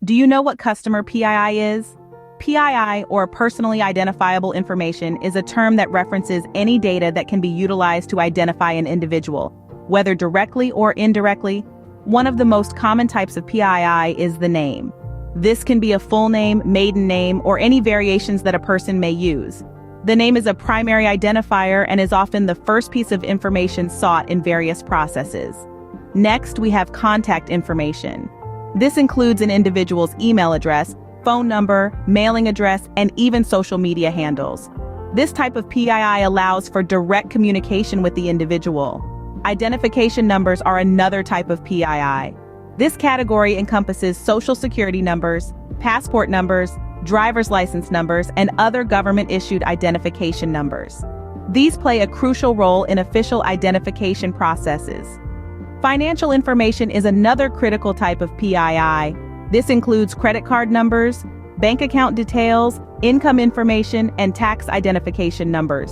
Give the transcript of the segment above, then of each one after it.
Do you know what customer PII is? PII, or personally identifiable information, is a term that references any data that can be utilized to identify an individual, whether directly or indirectly. One of the most common types of PII is the name. This can be a full name, maiden name, or any variations that a person may use. The name is a primary identifier and is often the first piece of information sought in various processes. Next, we have contact information. This includes an individual's email address, phone number, mailing address, and even social media handles. This type of PII allows for direct communication with the individual. Identification numbers are another type of PII. This category encompasses social security numbers, passport numbers, driver's license numbers, and other government-issued identification numbers. These play a crucial role in official identification processes. Financial information is another critical type of PII. This includes credit card numbers, bank account details, income information, and tax identification numbers.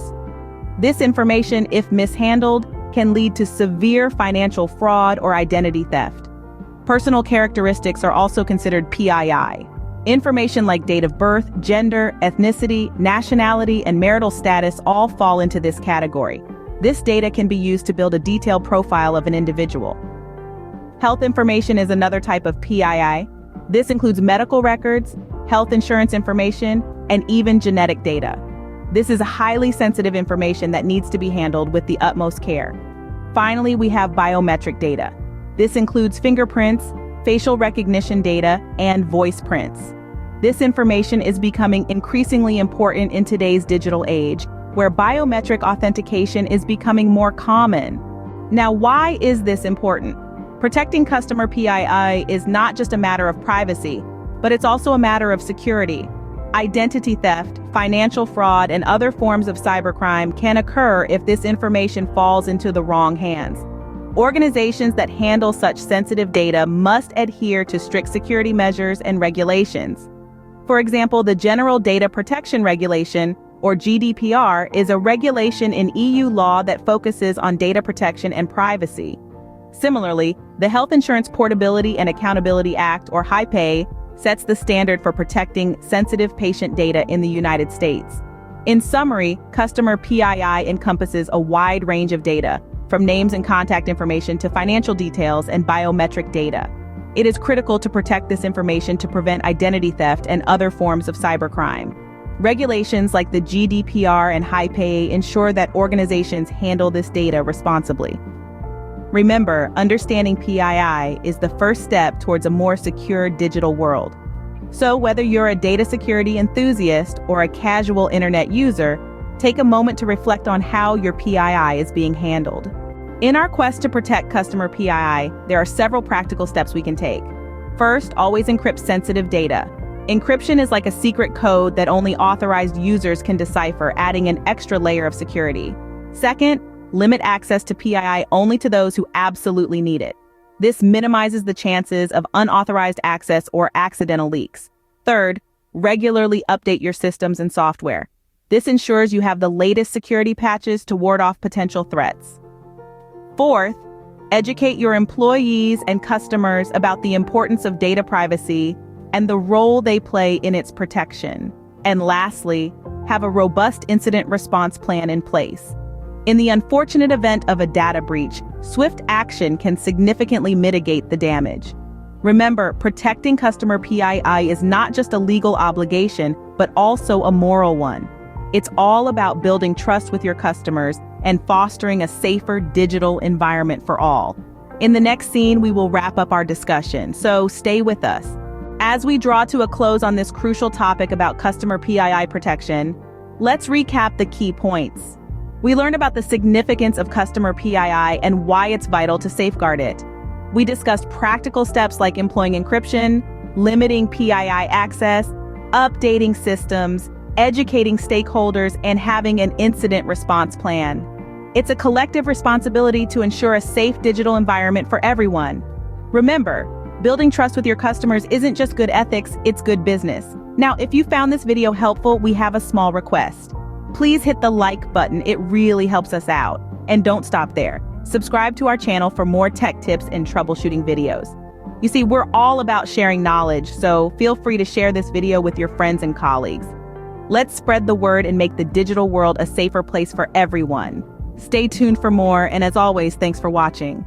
This information, if mishandled, can lead to severe financial fraud or identity theft. Personal characteristics are also considered PII. Information like date of birth, gender, ethnicity, nationality, and marital status all fall into this category. This data can be used to build a detailed profile of an individual. Health information is another type of PII. This includes medical records, health insurance information, and even genetic data. This is highly sensitive information that needs to be handled with the utmost care. Finally, we have biometric data. This includes fingerprints, facial recognition data, and voice prints. This information is becoming increasingly important in today's digital age, where biometric authentication is becoming more common. Now, why is this important? Protecting customer PII is not just a matter of privacy, but it's also a matter of security. Identity theft, financial fraud, and other forms of cybercrime can occur if this information falls into the wrong hands. Organizations that handle such sensitive data must adhere to strict security measures and regulations. For example, the General Data Protection Regulation, or GDPR, is a regulation in EU law that focuses on data protection and privacy. Similarly, the Health Insurance Portability and Accountability Act, or PII, sets the standard for protecting sensitive patient data in the United States. In summary, customer PII encompasses a wide range of data, from names and contact information to financial details and biometric data. It is critical to protect this information to prevent identity theft and other forms of cybercrime. Regulations like the GDPR and PII ensure that organizations handle this data responsibly. Remember, understanding PII is the first step towards a more secure digital world. So whether you're a data security enthusiast or a casual internet user, take a moment to reflect on how your PII is being handled. In our quest to protect customer PII, there are several practical steps we can take. First, always encrypt sensitive data. Encryption is like a secret code that only authorized users can decipher, adding an extra layer of security. Second, limit access to PII only to those who absolutely need it. This minimizes the chances of unauthorized access or accidental leaks. Third, regularly update your systems and software. This ensures you have the latest security patches to ward off potential threats. Fourth, educate your employees and customers about the importance of data privacy and the role they play in its protection. And lastly, have a robust incident response plan in place. In the unfortunate event of a data breach, swift action can significantly mitigate the damage. Remember, protecting customer PII is not just a legal obligation, but also a moral one. It's all about building trust with your customers and fostering a safer digital environment for all. In the next scene, we will wrap up our discussion, so stay with us. As we draw to a close on this crucial topic about customer PII protection, let's recap the key points. We learned about the significance of customer PII and why it's vital to safeguard it. We discussed practical steps like employing encryption, limiting PII access, updating systems, educating stakeholders, and having an incident response plan. It's a collective responsibility to ensure a safe digital environment for everyone. Remember, building trust with your customers isn't just good ethics, it's good business. Now, if you found this video helpful, we have a small request. Please hit the like button, it really helps us out. And don't stop there. Subscribe to our channel for more tech tips and troubleshooting videos. You see, we're all about sharing knowledge, so feel free to share this video with your friends and colleagues. Let's spread the word and make the digital world a safer place for everyone. Stay tuned for more, and as always, thanks for watching.